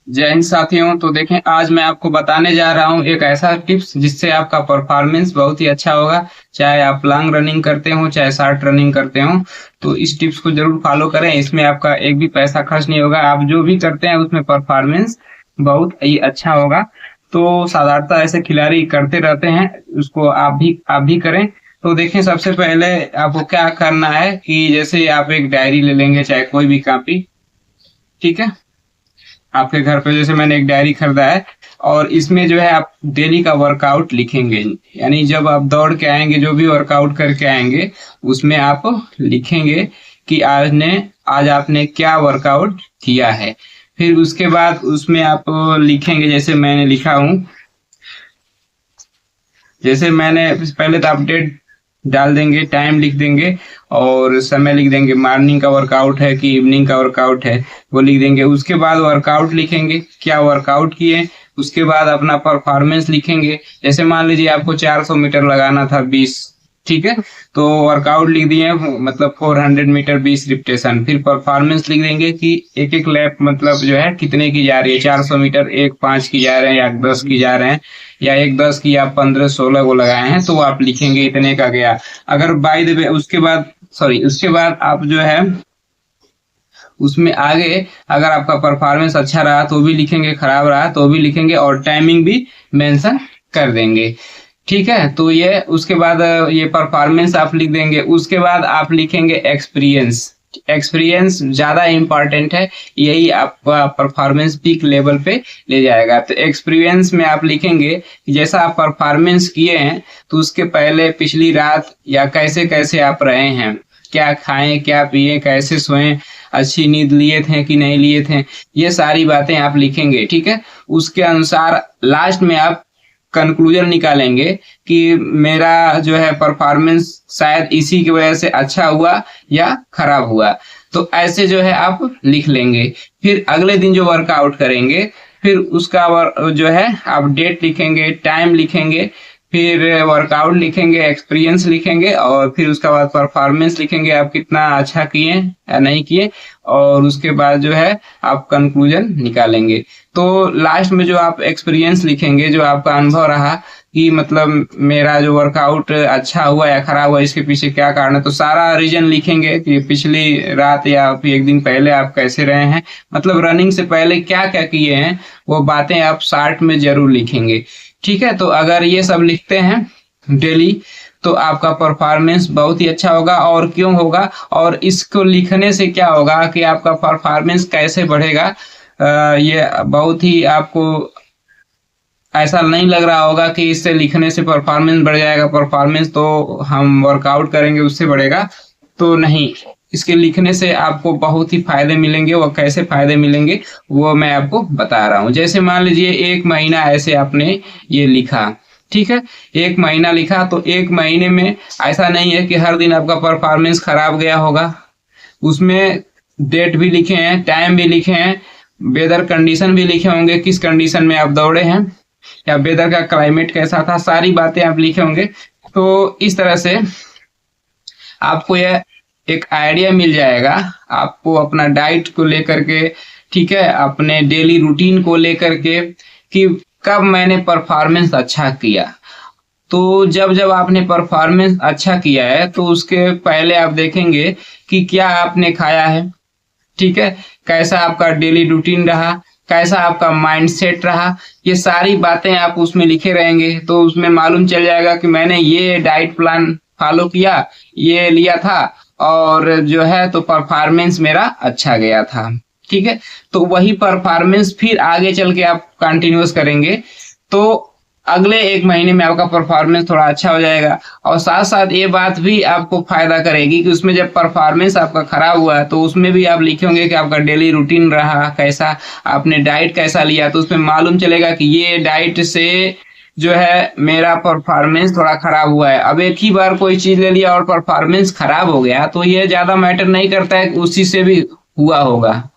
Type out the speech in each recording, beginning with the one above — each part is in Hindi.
जय हिंद साथियों। तो देखें, आज मैं आपको बताने जा रहा हूं एक ऐसा टिप्स जिससे आपका परफॉर्मेंस बहुत ही अच्छा होगा। चाहे आप लॉन्ग रनिंग करते हो चाहे शॉर्ट रनिंग करते हो, तो इस टिप्स को जरूर फॉलो करें। इसमें आपका एक भी पैसा खर्च नहीं होगा। आप जो भी करते हैं उसमें परफॉर्मेंस बहुत ही अच्छा होगा। तो साधारणतः ऐसे खिलाड़ी करते रहते हैं, उसको आप भी करें। तो देखें, सबसे पहले आपको क्या करना है कि जैसे आप एक डायरी ले लेंगे, चाहे कोई भी कॉपी, ठीक है। आपके घर पे जैसे मैंने एक डायरी खरीदा है, और इसमें जो है आप डेली का वर्कआउट लिखेंगे। यानी जब आप दौड़ के आएंगे, जो भी वर्कआउट करके आएंगे, उसमें आप लिखेंगे कि आज आपने क्या वर्कआउट किया है। फिर उसके बाद उसमें आप लिखेंगे, जैसे मैंने लिखा हूं, जैसे मैंने पहले तो आप डेट डाल देंगे, टाइम लिख देंगे और समय लिख देंगे। मॉर्निंग का वर्कआउट है कि इवनिंग का वर्कआउट है, वो लिख देंगे। उसके बाद वर्कआउट लिखेंगे, क्या वर्कआउट किए। उसके बाद अपना परफॉर्मेंस लिखेंगे। जैसे मान लीजिए आपको 400 मीटर लगाना था 20, ठीक है, तो वर्कआउट लिख दिए, मतलब 400 मीटर 20 रिपीटेशन। फिर परफॉर्मेंस लिख देंगे कि एक एक लैप मतलब जो है कितने की जा रही है। 400 मीटर एक 5 की जा रहे हैं या 10 की जा रहे हैं, या एक 10 की आप 15-16 को लगाए हैं, तो आप लिखेंगे इतने का गया। अगर बाय द वे उसके बाद आप जो है उसमें आगे अगर आपका परफॉर्मेंस अच्छा रहा तो भी लिखेंगे, खराब रहा तो भी लिखेंगे, और टाइमिंग भी मेंशन कर देंगे। ठीक है, तो ये उसके बाद ये परफॉर्मेंस आप लिख देंगे। उसके बाद आप लिखेंगे एक्सपीरियंस। एक्सपीरियंस ज्यादा इंपॉर्टेंट है, यही आपका परफॉर्मेंस पीक लेवल पे ले जाएगा। तो एक्सपीरियंस में आप लिखेंगे कि जैसा आप परफॉर्मेंस किए हैं, तो उसके पहले पिछली रात या कैसे कैसे आप रहे हैं, क्या खाएं क्या पिए, कैसे सोएं, अच्छी नींद लिए थे कि नहीं लिए थे, ये सारी बातें आप लिखेंगे। ठीक है, उसके अनुसार लास्ट में आप कंक्लूजन निकालेंगे कि मेरा जो है परफॉर्मेंस शायद इसी की वजह से अच्छा हुआ या खराब हुआ। तो ऐसे जो है आप लिख लेंगे। फिर अगले दिन जो वर्कआउट करेंगे, फिर उसका जो है आप डेट लिखेंगे, टाइम लिखेंगे, फिर वर्कआउट लिखेंगे, एक्सपीरियंस लिखेंगे, और फिर उसके बाद परफॉर्मेंस लिखेंगे, आप कितना अच्छा किए या नहीं किए, और उसके बाद जो है आप कंक्लूजन निकालेंगे। तो लास्ट में जो आप एक्सपीरियंस लिखेंगे, जो आपका अनुभव रहा कि मतलब मेरा जो वर्कआउट अच्छा हुआ या खराब हुआ, इसके पीछे क्या कारण है, तो सारा रीजन लिखेंगे कि पिछली रात या फिर एक दिन पहले आप कैसे रहे हैं, मतलब रनिंग से पहले क्या क्या किए हैं, वो बातें आप शार्ट में जरूर लिखेंगे। ठीक है, तो अगर ये सब लिखते हैं डेली, तो आपका परफॉर्मेंस बहुत ही अच्छा होगा। और क्यों होगा, और इसको लिखने से क्या होगा कि आपका परफॉर्मेंस कैसे बढ़ेगा, ये बहुत ही आपको ऐसा नहीं लग रहा होगा कि इससे लिखने से परफॉर्मेंस बढ़ जाएगा। परफॉर्मेंस तो हम वर्कआउट करेंगे उससे बढ़ेगा, तो नहीं, इसके लिखने से आपको बहुत ही फायदे मिलेंगे। वो कैसे फायदे मिलेंगे वो मैं आपको बता रहा हूँ। जैसे मान लीजिए 1 महीना ऐसे आपने ये लिखा, ठीक है, 1 महीना लिखा, तो 1 महीने में ऐसा नहीं है कि हर दिन आपका परफॉर्मेंस खराब गया होगा। उसमें डेट भी लिखे हैं, टाइम भी लिखे हैं, वेदर कंडीशन भी लिखे होंगे, किस कंडीशन में आप दौड़े हैं, या वेदर का क्लाइमेट कैसा था, सारी बातें आप लिखे होंगे। तो इस तरह से आपको यह एक आइडिया मिल जाएगा, आपको अपना डाइट को लेकर के, ठीक है, अपने डेली रूटीन को लेकर के, कि कब मैंने परफॉर्मेंस अच्छा किया। तो जब जब आपने परफॉर्मेंस अच्छा किया है, तो उसके पहले आप देखेंगे कि क्या आपने खाया है, ठीक है, कैसा आपका डेली रूटीन रहा, कैसा आपका माइंडसेट रहा, ये सारी बातें आप उसमें लिखे रहेंगे। तो उसमें मालूम चल जाएगा कि मैंने ये डाइट प्लान फॉलो किया, ये लिया था, और जो है तो परफॉर्मेंस मेरा अच्छा गया था। ठीक है, तो वही परफॉर्मेंस फिर आगे चल के आप कंटिन्यूस करेंगे, तो अगले 1 महीने में आपका परफॉर्मेंस थोड़ा अच्छा हो जाएगा। और साथ साथ ये बात भी आपको फायदा करेगी कि उसमें जब परफॉर्मेंस आपका खराब हुआ, तो उसमें भी आप लिखे होंगे कि आपका डेली रूटीन रहा कैसा, आपने डाइट कैसा लिया, तो उसमें मालूम चलेगा कि ये डाइट से जो है मेरा परफॉर्मेंस थोड़ा खराब हुआ है। अब एक ही बार कोई चीज ले लिया और परफॉर्मेंस खराब हो गया, तो ये ज्यादा मैटर नहीं करता है, उसी से भी हुआ होगा,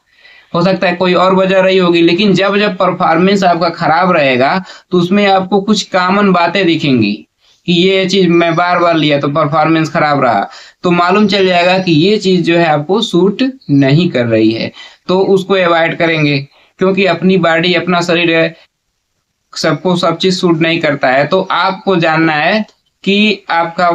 हो सकता है कोई और वजह रही होगी। लेकिन जब जब परफॉर्मेंस आपका खराब रहेगा, तो उसमें आपको कुछ कॉमन बातें दिखेंगी कि ये चीज मैं बार बार लिया तो परफॉर्मेंस खराब रहा, तो मालूम चल जाएगा कि ये चीज जो है आपको सूट नहीं कर रही है, तो उसको अवॉइड करेंगे। क्योंकि अपनी बॉडी, अपना शरीर है, सबको सब चीज सूट नहीं करता है। तो आपको जानना है कि आपका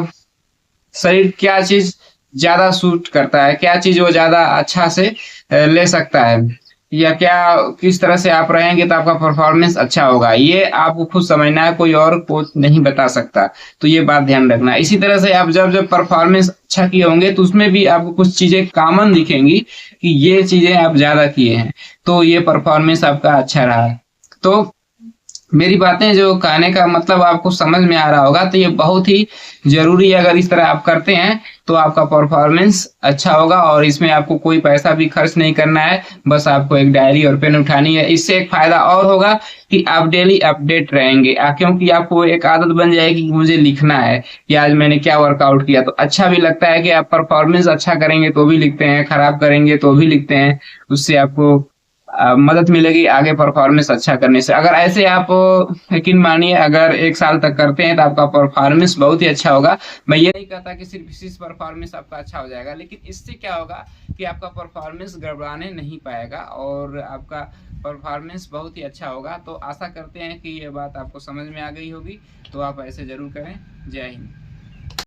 शरीर क्या चीज ज्यादा सूट करता है, क्या चीज वो ज्यादा अच्छा से ले सकता है, या क्या किस तरह से आप रहेंगे तो आपका परफॉर्मेंस अच्छा होगा। ये आपको खुद समझना है, कोई और कोच नहीं बता सकता। तो ये बात ध्यान रखना। इसी तरह से आप जब जब परफॉर्मेंस अच्छा किए होंगे तो उसमें भी आपको कुछ चीजें कॉमन दिखेंगी कि ये चीजें आप ज्यादा किए हैं, तो ये परफॉर्मेंस आपका अच्छा रहा है। तो मेरी बातें जो कहने का मतलब आपको समझ में आ रहा होगा, तो ये बहुत ही जरूरी है। अगर इस तरह आप करते हैं तो आपका परफॉर्मेंस अच्छा होगा, और इसमें आपको कोई पैसा भी खर्च नहीं करना है, बस आपको एक डायरी और पेन उठानी है। इससे एक फायदा और होगा कि आप डेली अपडेट रहेंगे, क्योंकि आपको एक आदत बन जाएगी कि मुझे लिखना है कि आज मैंने क्या वर्कआउट किया। तो अच्छा भी लगता है कि आप परफॉर्मेंस अच्छा करेंगे तो भी लिखते हैं, खराब करेंगे तो भी लिखते हैं। उससे आपको मदद मिलेगी आगे परफॉर्मेंस अच्छा करने से। अगर ऐसे आप यकीन मानिए, अगर 1 साल तक करते हैं तो आपका परफॉर्मेंस बहुत ही अच्छा होगा। मैं ये नहीं कहता कि सिर्फ इसी परफॉर्मेंस आपका अच्छा हो जाएगा, लेकिन इससे क्या होगा कि आपका परफॉर्मेंस गड़बड़ाने नहीं पाएगा और आपका परफॉर्मेंस बहुत ही अच्छा होगा। तो आशा करते हैं कि ये बात आपको समझ में आ गई होगी। तो आप ऐसे जरूर करें। जय हिंद।